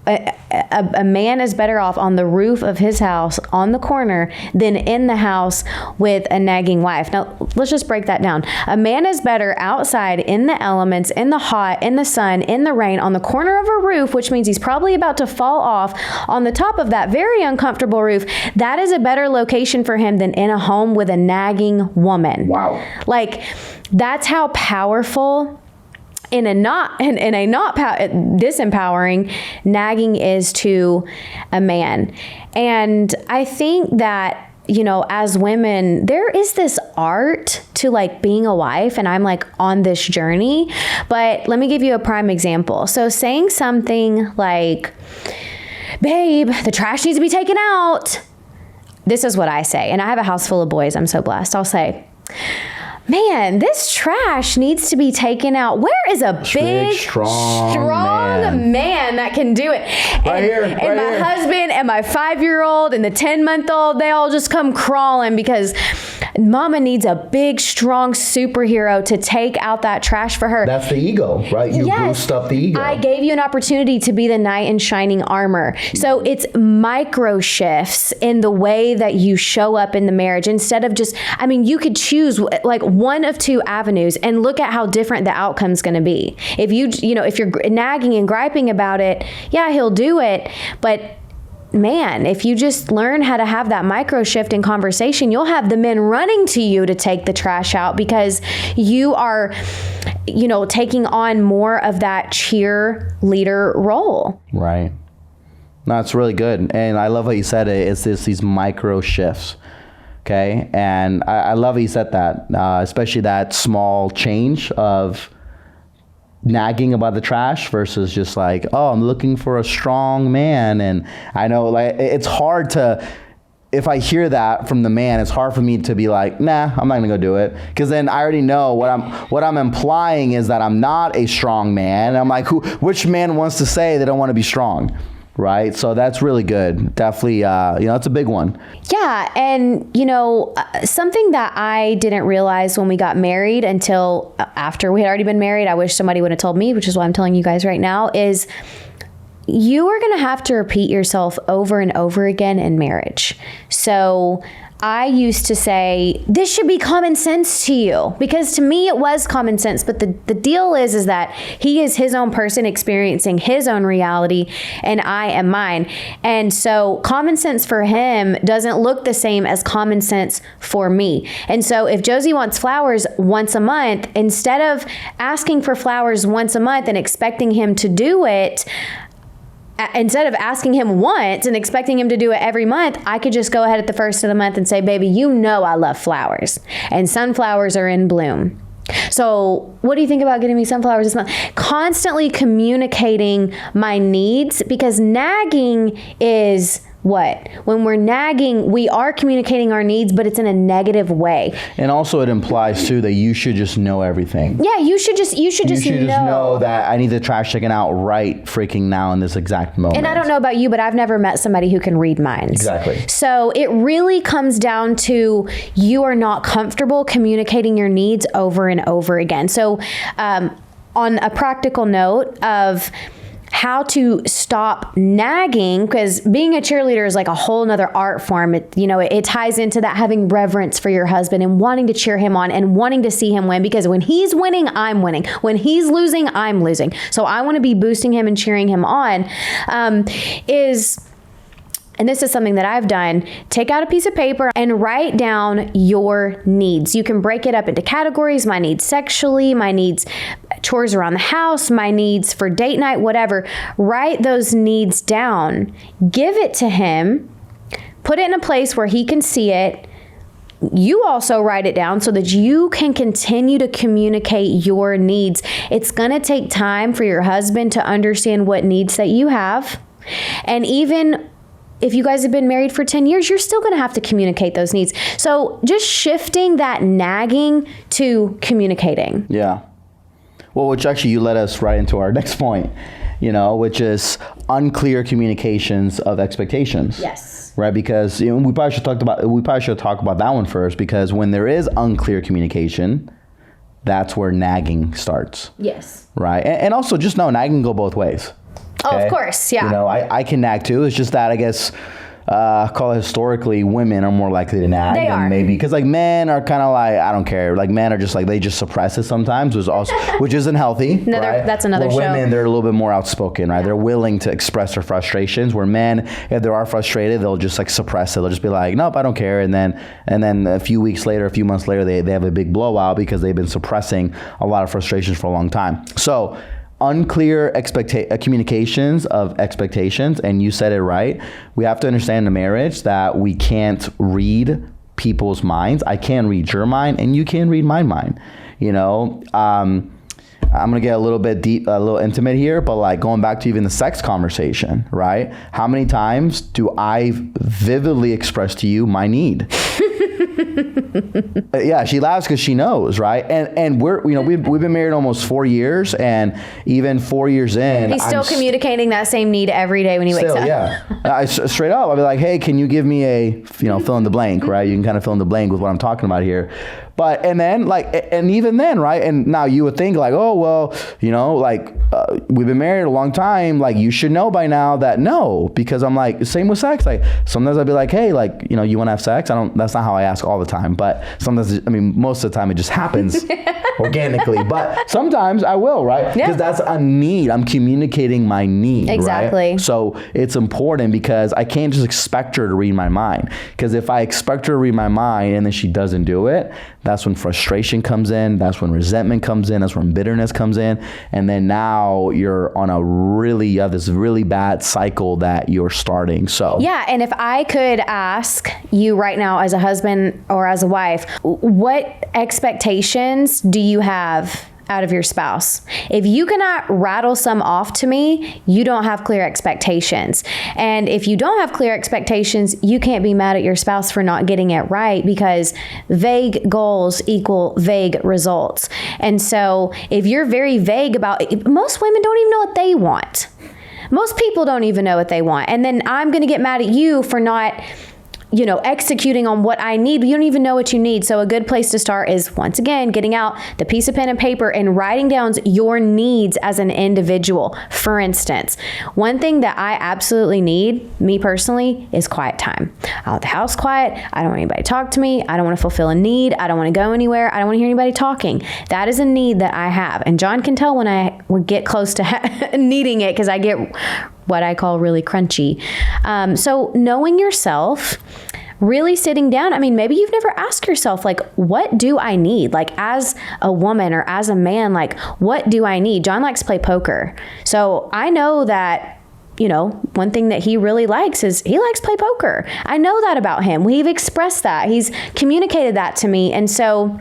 A man is better off on the roof of his house on the corner than in the house with a nagging wife. Now, let's just break that down. A man is better outside in the elements, in the hot, in the sun, in the rain, on the corner of a roof, which means he's probably about to fall off on the top of that very uncomfortable roof. That is a better location for him than in a home with a nagging woman. Wow. Like, that's how powerful in a disempowering nagging is to a man. And I think that, you know, as women, there is this art to like being a wife, and I'm like on this journey. But let me give you a prime example. So saying something like, babe, the trash needs to be taken out. This is what I say. And I have a house full of boys. I'm so blessed. I'll say, man, this trash needs to be taken out. Where is a big, strong man that can do it? And my husband and my 5-year-old and the 10-month-old, they all just come crawling because Mama needs a big, strong superhero to take out that trash for her. That's the ego, right? You boost up the ego. I gave you an opportunity to be the knight in shining armor. So it's micro shifts in the way that you show up in the marriage instead of just, I mean, you could choose like one of two avenues and look at how different the outcome's going to be. If if you're nagging and griping about it, yeah, he'll do it. But man, if you just learn how to have that micro shift in conversation, you'll have the men running to you to take the trash out because you are, taking on more of that cheerleader role. Right. No, it's really good. And I love how you said it. It's these micro shifts. Okay. And I love how you said that, especially that small change of nagging about the trash versus just like, oh, I'm looking for a strong man. And I know like it's hard to, if I hear that from the man, it's hard for me to be like, nah, I'm not gonna go do it. Cause then I already know what I'm implying is that I'm not a strong man. And I'm like, which man wants to say they don't want to be strong? Right. So that's really good. Definitely, it's a big one. Yeah. And, something that I didn't realize when we got married until after we had already been married, I wish somebody would have told me, which is why I'm telling you guys right now, is you are going to have to repeat yourself over and over again in marriage. So I used to say, this should be common sense to you, because to me it was common sense. But the deal is that he is his own person experiencing his own reality and I am mine. And so common sense for him doesn't look the same as common sense for me. And so if Jozi wants flowers once a month, instead of asking for flowers once a month and expecting him to do it, instead of asking him once and expecting him to do it every month, I could just go ahead at the first of the month and say, baby, I love flowers and sunflowers are in bloom. So what do you think about getting me sunflowers this month? Constantly communicating my needs, because nagging is what? When we're nagging, we are communicating our needs, but it's in a negative way. And also it implies too that you should just know everything. Yeah, you should just know that I need the trash taken out right freaking now in this exact moment. And I don't know about you, but I've never met somebody who can read minds. Exactly. So it really comes down to you are not comfortable communicating your needs over and over again. So on a practical note of how to stop nagging, because being a cheerleader is like a whole nother art form. It ties into that having reverence for your husband and wanting to cheer him on and wanting to see him win, because when he's winning, I'm winning. When he's losing, I'm losing. So I want to be boosting him and cheering him on. And this is something that I've done, take out a piece of paper and write down your needs. You can break it up into categories: my needs sexually, my needs chores around the house, my needs for date night, whatever. Write those needs down, give it to him, put it in a place where he can see it. You also write it down so that you can continue to communicate your needs. It's going to take time for your husband to understand what needs that you have. And even if you guys have been married for 10 years, you're still going to have to communicate those needs. So just shifting that nagging to communicating. Yeah. Well, which actually you led us right into our next point, which is unclear communications of expectations. Yes. Right? Because we probably should talk about that one first, because when there is unclear communication, that's where nagging starts. Yes. Right? And also just know nagging can go both ways. Okay? Oh, of course, yeah. I can nag too. It's just that I guess, call it historically, women are more likely to nag. They are. Maybe because like men are kind of like, I don't care. Like men are just like, they just suppress it sometimes, which isn't healthy. Right? That's another show. Women, they're a little bit more outspoken, right? Yeah. They're willing to express their frustrations. Where men, if they are frustrated, they'll just like suppress it. They'll just be like, nope, I don't care. And then a few months later, they have a big blowout because they've been suppressing a lot of frustrations for a long time. So unclear communications of expectations, and you said it right. We have to understand in a marriage that we can't read people's minds. I can read your mind, and you can read my mind. I'm gonna get a little bit deep, a little intimate here, but like going back to even the sex conversation, right? How many times do I vividly express to you my need? Yeah, she laughs because she knows, right? And we're, we've been married almost 4 years, and even 4 years in, he's still communicating that same need every day when he wakes up. Yeah, straight up, I'll be like, hey, can you give me a, fill in the blank, right? You can kind of fill in the blank with what I'm talking about here. But, and even then, right? And now you would think like, oh, well, we've been married a long time. Like, you should know by now that no, because I'm like, same with sex. Like, sometimes I'd be like, hey, like, you want to have sex? That's not how I ask all the time. But sometimes, most of the time it just happens organically. But sometimes I will, right? Because that's a need. I'm communicating my need. Exactly. Right? So it's important because I can't just expect her to read my mind. Because if I expect her to read my mind and then she doesn't do it, that's when frustration comes in. That's when resentment comes in. That's when bitterness comes in. And then now you're on you have this really bad cycle that you're starting. So yeah. And if I could ask you right now as a husband or as a wife, what expectations do you have out of your spouse? If you cannot rattle some off to me, you don't have clear expectations. And if you don't have clear expectations, you can't be mad at your spouse for not getting it right, because vague goals equal vague results. And so if you're very vague about, most women don't even know what they want. Most people don't even know what they want. And then I'm going to get mad at you for not executing on what I need. You don't even know what you need. So a good place to start is, once again, getting out the piece of pen and paper and writing down your needs as an individual. For instance, one thing that I absolutely need, me personally, is quiet time. I want the house quiet. I don't want anybody to talk to me. I don't want to fulfill a need. I don't want to go anywhere. I don't want to hear anybody talking. That is a need that I have. And John can tell when I would get close to needing it, because I get what I call really crunchy. So knowing yourself, really sitting down. I mean, maybe you've never asked yourself, like, what do I need? Like, as a woman or as a man, like, what do I need? John likes to play poker. So I know that, one thing that he really likes is he likes to play poker. I know that about him. We've expressed that. He's communicated that to me. And so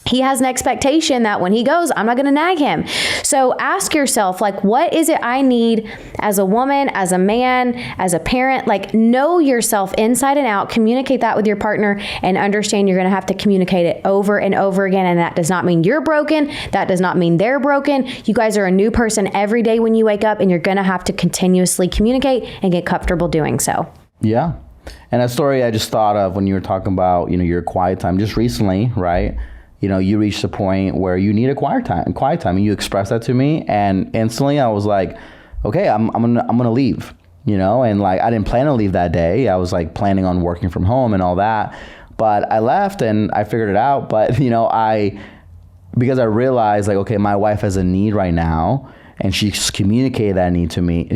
he has an expectation that when he goes, I'm not going to nag him. So ask yourself, like, what is it I need as a woman, as a man, as a parent? Like, know yourself inside and out, communicate that with your partner, and understand you're going to have to communicate it over and over again. And that does not mean you're broken. That does not mean they're broken. You guys are a new person every day when you wake up, and you're going to have to continuously communicate and get comfortable doing so. Yeah. And a story I just thought of when you were talking about, your quiet time just recently, right? You reached a point where you need a quiet time, and you expressed that to me, and instantly I was like, okay, I'm gonna leave, and like, I didn't plan to leave that day. I was like planning on working from home and all that, but I left and I figured it out. But because I realized, like, okay, my wife has a need right now, and she's communicated that need to me.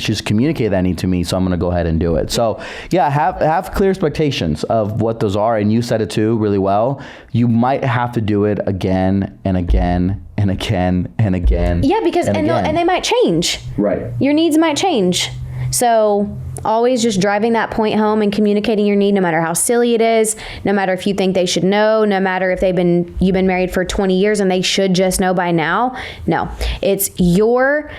So I'm going to go ahead and do it. So yeah, have clear expectations of what those are. And you said it too really well. You might have to do it again and again and again and again. Yeah, because and they might change. Right. Your needs might change. So always just driving that point home and communicating your need, no matter how silly it is, no matter if you think they should know, no matter if you've been married for 20 years and they should just know by now. No, it's your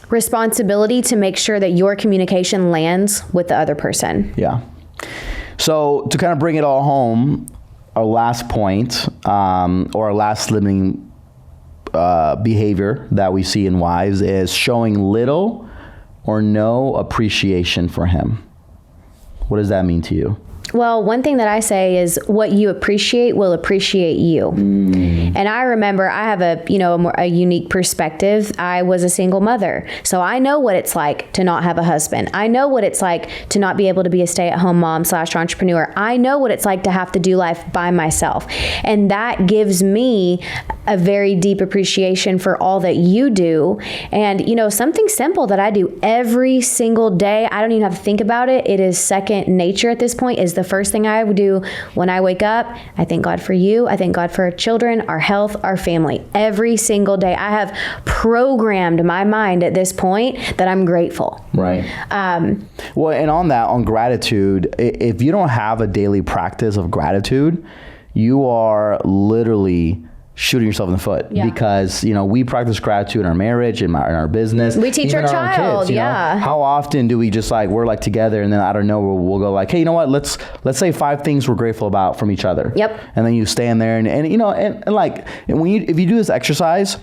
responsibility to make sure that your communication lands with the other person. Yeah. So to kind of bring it all home, our last point, or our last limiting behavior that we see in wives is showing little or no appreciation for him. What does that mean to you? Well, one thing that I say is what you appreciate will appreciate you. And I remember I have a unique perspective. I was a single mother. So I know what it's like to not have a husband. I know what it's like to not be able to be a stay-at-home mom / entrepreneur. I know what it's like to have to do life by myself. And that gives me a very deep appreciation for all that you do. And, something simple that I do every single day, I don't even have to think about it. It is second nature at this point, is the first thing I would do when I wake up. I thank God for you. I thank God for our children, our health, our family. Every single day. I have programmed my mind at this point that I'm grateful. Right. Well, and on gratitude, if you don't have a daily practice of gratitude, you are literally shooting yourself in the foot. Yeah. Because, we practice gratitude in our marriage, in our business. We teach even our child, kids, you know? How often do we just we're like together and then I don't know, we'll go like, hey, you know what? Let's say 5 things we're grateful about from each other. Yep. And then you stand there and if you do this exercise,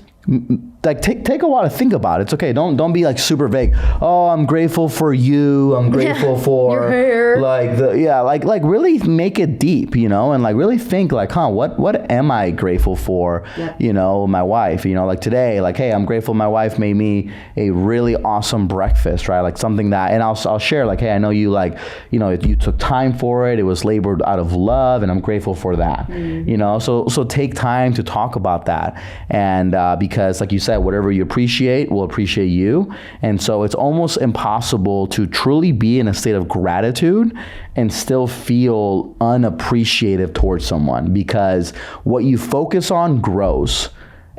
take a while to think about it. It's okay. Don't be super vague. Oh, I'm grateful for you. I'm grateful for your hair. Really make it deep, and really think what am I grateful for? Yep. My wife, today, hey, I'm grateful my wife made me a really awesome breakfast, right? Something that, and I'll share hey, I know you you took time for it. It was labored out of love and I'm grateful for that. So take time to talk about that. And because like you said, whatever you appreciate will appreciate you. And so it's almost impossible to truly be in a state of gratitude and still feel unappreciative towards someone, because what you focus on grows.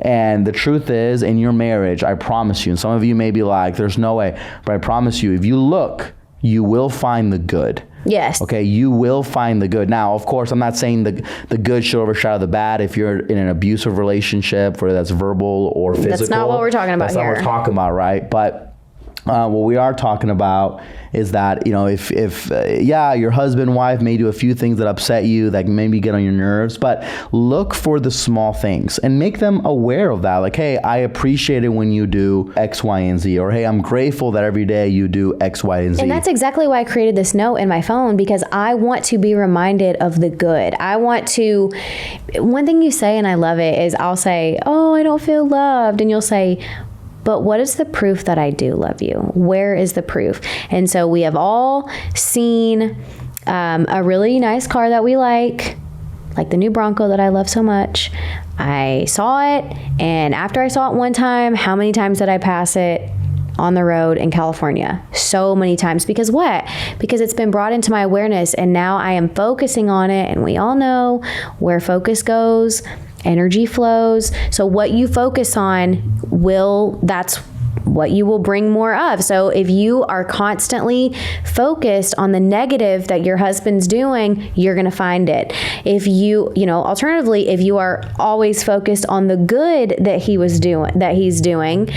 And the truth is, in your marriage, I promise you, and some of you may be like, there's no way, but I promise you, if you look, you will find the good. Yes. Okay, you will find the good. Now, of course, I'm not saying the good should overshadow the bad. If you're in an abusive relationship, whether that's verbal or physical. That's not what we're talking about here. That's not what we're talking about, right? But what we are talking about is that, if your husband, wife may do a few things that upset you, that maybe get on your nerves, but look for the small things and make them aware of that. Hey, I appreciate it when you do X, Y, and Z, or hey, I'm grateful that every day you do X, Y, and Z. And that's exactly why I created this note in my phone, because I want to be reminded of the good. One thing you say, and I love it, is I'll say, oh, I don't feel loved. And you'll say, but what is the proof that I do love you? Where is the proof? And so we have all seen a really nice car that we like the new Bronco that I love so much. I saw it, and after I saw it one time, how many times did I pass it on the road in California? So many times. Because what? Because it's been brought into my awareness, and now I am focusing on it, and we all know where focus goes, energy flows. So what you focus on that's what you will bring more of. So if you are constantly focused on the negative that your husband's doing, you're going to find it. If alternatively, if you are always focused on the good that he's doing,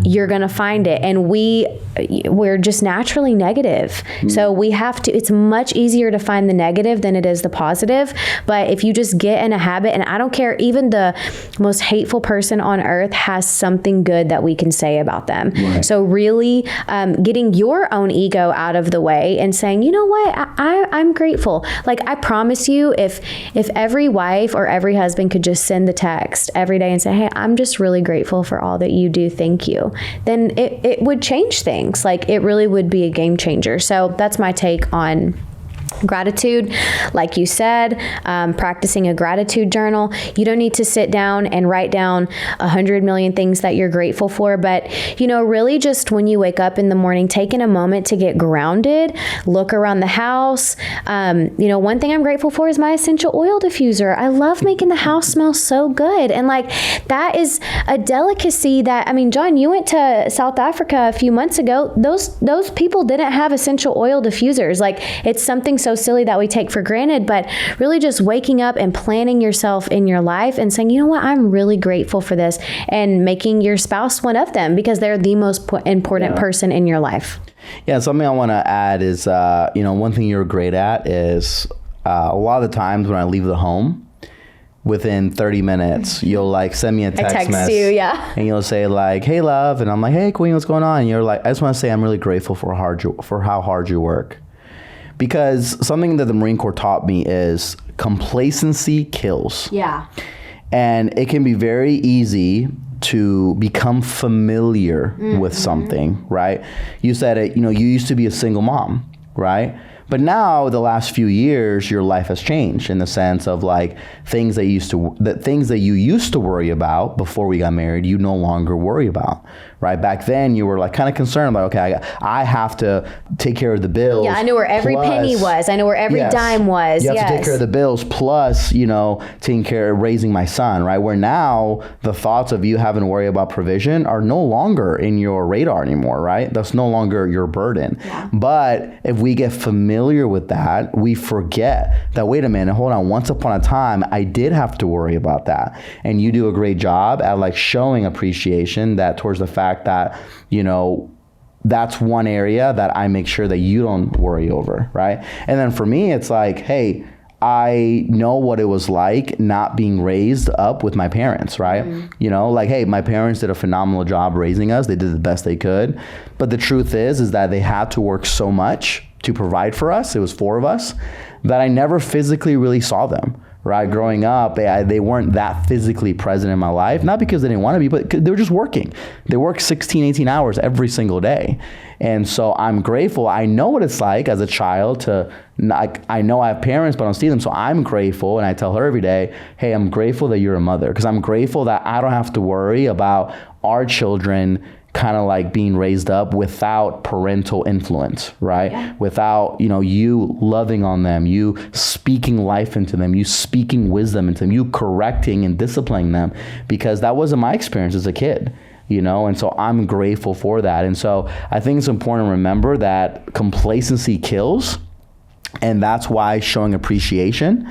you're going to find it. And we're just naturally negative. Mm-hmm. So we have to, it's much easier to find the negative than it is the positive. But if you just get in a habit, and I don't care, even the most hateful person on earth has something good that we can say about them. Right. So really getting your own ego out of the way and saying, you know what, I'm grateful. I promise you, if every wife or every husband could just send the text every day and say, hey, I'm just really grateful for all that you do, thank you, then it would change things. It really would be a game changer. So that's my take on gratitude. Like you said, practicing a gratitude journal. You don't need to sit down and write down 100 million things that you're grateful for, but really just when you wake up in the morning, taking a moment to get grounded, look around the house. One thing I'm grateful for is my essential oil diffuser. I love making the house smell so good. And that is a delicacy that, John, you went to South Africa a few months ago. Those people didn't have essential oil diffusers. It's something so silly that we take for granted, but really just waking up and planning yourself in your life and saying, you know what, I'm really grateful for this, and making your spouse one of them because they're the most important person in your life. Yeah, something I want to add is, one thing you're great at is a lot of the times when I leave the home, within 30 minutes, you'll send me a text message. You, yeah. And you'll say hey love, and I'm like, hey Queen, what's going on? And you're I just want to say I'm really grateful for how hard you work. Because something that the Marine Corps taught me is complacency kills. Yeah. And it can be very easy to become familiar with something, right? You said it, you used to be a single mom, right? But now the last few years, your life has changed in the sense of things that you used to worry about before we got married, you no longer worry about, right? Back then you were like kind of concerned, like, okay, I have to take care of the bills. Yeah, I knew where every penny was. I know where every dime was. You have to take care of the bills, plus, taking care of raising my son, right? Where now the thoughts of you having to worry about provision are no longer in your radar anymore, right? That's no longer your burden. Yeah. But if we get familiar with that, we forget that, wait a minute, hold on, once upon a time, I did have to worry about that. And you do a great job at like showing appreciation that towards the fact that, that's one area that I make sure that you don't worry over, right? And then for me, it's like, hey, I know what it was like not being raised up with my parents, right? Mm-hmm. Hey, my parents did a phenomenal job raising us. They did the best they could. But the truth is that they had to work so much to provide for us. It was 4 of us that I never physically really saw them. Right, growing up, they weren't that physically present in my life, not because they didn't want to be, but they were just working. They work 16, 18 hours every single day. And so I'm grateful. I know what it's like as a child I know I have parents, but I don't see them. So I'm grateful. And I tell her every day, hey, I'm grateful that you're a mother, because I'm grateful that I don't have to worry about our children kind of like being raised up without parental influence, right? Yeah. Without, you loving on them, you speaking life into them, you speaking wisdom into them, you correcting and disciplining them, because that wasn't my experience as a kid, and so I'm grateful for that. And so I think it's important to remember that complacency kills, and that's why showing appreciation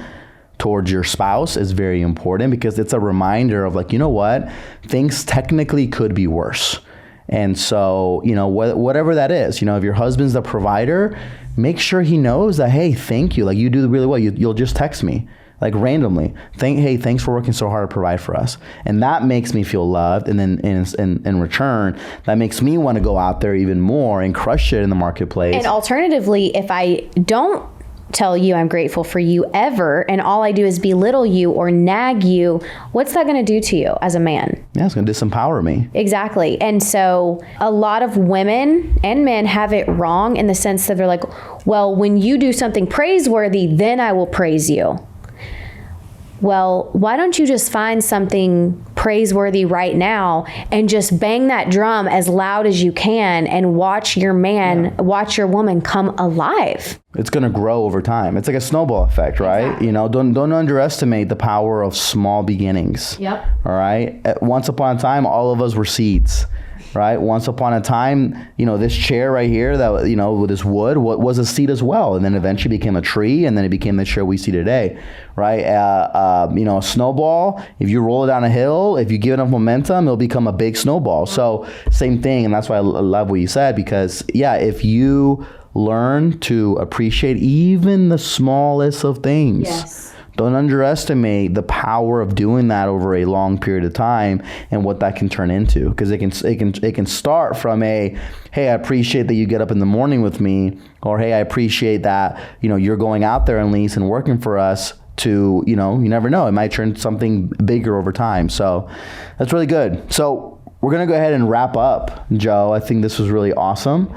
towards your spouse is very important, because it's a reminder of like, you know what, things technically could be worse. And so, whatever that is, if your husband's the provider, make sure he knows that, hey, thank you. Like, you do really well. You'll just text me like randomly. Hey, thanks for working so hard to provide for us. And that makes me feel loved. And then in return, that makes me want to go out there even more and crush it in the marketplace. And alternatively, if I don't tell you I'm grateful for you ever, and all I do is belittle you or nag you, what's that going to do to you as a man? Yeah, it's going to disempower me. Exactly. And so a lot of women and men have it wrong in the sense that they're like, well, when you do something praiseworthy, then I will praise you. Well, why don't you just find something praiseworthy right now and just bang that drum as loud as you can and watch your watch your woman come alive? It's going to grow over time. It's like a snowball effect, right? Exactly. Don't underestimate the power of small beginnings. Yep. All right. Once upon a time, all of us were seeds. Right? Once upon a time, this chair right here that, with this wood was a seed as well. And then eventually became a tree, and then it became the chair we see today. Right? A snowball, if you roll it down a hill, if you give enough momentum, it'll become a big snowball. So same thing. And that's why I love what you said, because if you learn to appreciate even the smallest of things. Yes. Don't underestimate the power of doing that over a long period of time and what that can turn into. Because it can start from hey, I appreciate that you get up in the morning with me, or hey, I appreciate that you're going out there and least and working for us, to you never know, it might turn something bigger over time. So that's really good. So we're going to go ahead and wrap up, Joe. I think this was really awesome.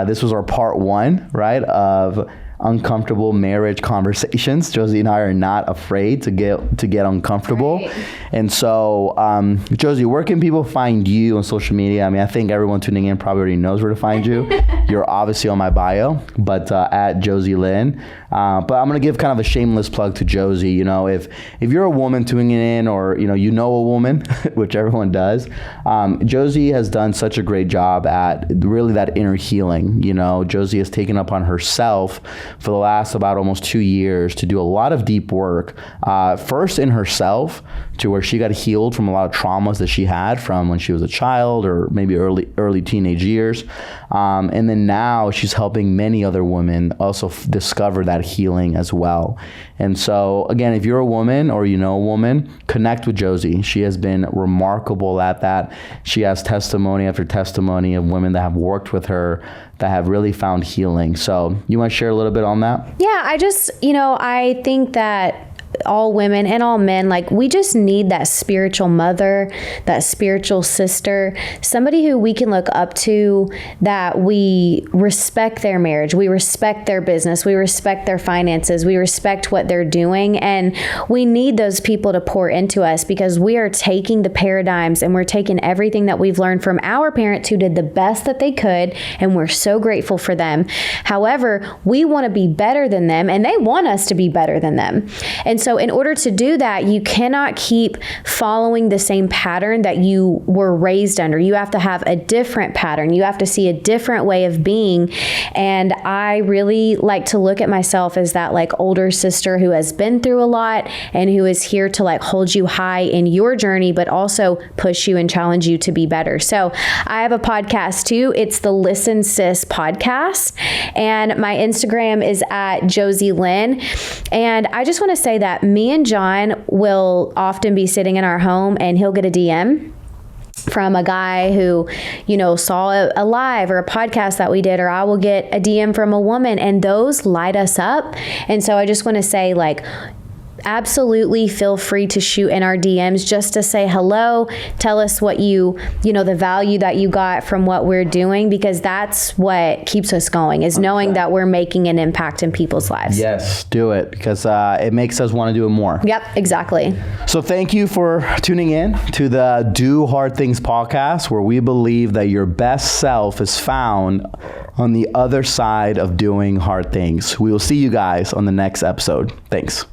This was our part 1, right, of uncomfortable marriage conversations. Jozi and I are not afraid to get uncomfortable. Right. And so, Jozi, where can people find you on social media? I mean, I think everyone tuning in probably already knows where to find you. You're obviously on my bio, but at Jozi Linn. But I'm going to give kind of a shameless plug to Jozi. If you're a woman tuning in, or a woman, which everyone does, Jozi has done such a great job at really that inner healing. Jozi has taken upon herself for the last about almost 2 years to do a lot of deep work, first in herself, to where she got healed from a lot of traumas that she had from when she was a child or maybe early teenage years. And then now she's helping many other women also discover that healing as well. And so again, if you're a woman or a woman, connect with Jozi. She has been remarkable at that. She has testimony after testimony of women that have worked with her that have really found healing. So you want to share a little bit on that? Yeah, I just, I think that all women and all men, like we just need that spiritual mother, that spiritual sister, somebody who we can look up to, that we respect their marriage, we respect their business, we respect their finances, we respect what they're doing. And we need those people to pour into us, because we are taking the paradigms and we're taking everything that we've learned from our parents who did the best that they could, and we're so grateful for them. However, we want to be better than them, and they want us to be better than them. And so in order to do that, you cannot keep following the same pattern that you were raised under. You have to have a different pattern. You have to see a different way of being. And I really like to look at myself as that like older sister who has been through a lot and who is here to like hold you high in your journey, but also push you and challenge you to be better. So I have a podcast too. It's the Listen Sis podcast. And my Instagram is at Jozi Linn. And I just want to say that me and John will often be sitting in our home and he'll get a DM from a guy who, you know, saw a live or a podcast that we did, or I will get a DM from a woman, and those light us up. And so I just want to say, like, absolutely feel free to shoot in our DMs just to say hello, tell us what you know, the value that you got from what we're doing, because that's what keeps us going, is knowing that we're making an impact in people's lives. Yes, do it, because it makes us want to do it more. Yep, exactly. So thank you for tuning in to the Do Hard Things podcast, where we believe that your best self is found on the other side of doing hard things. We will see you guys on the next episode. Thanks.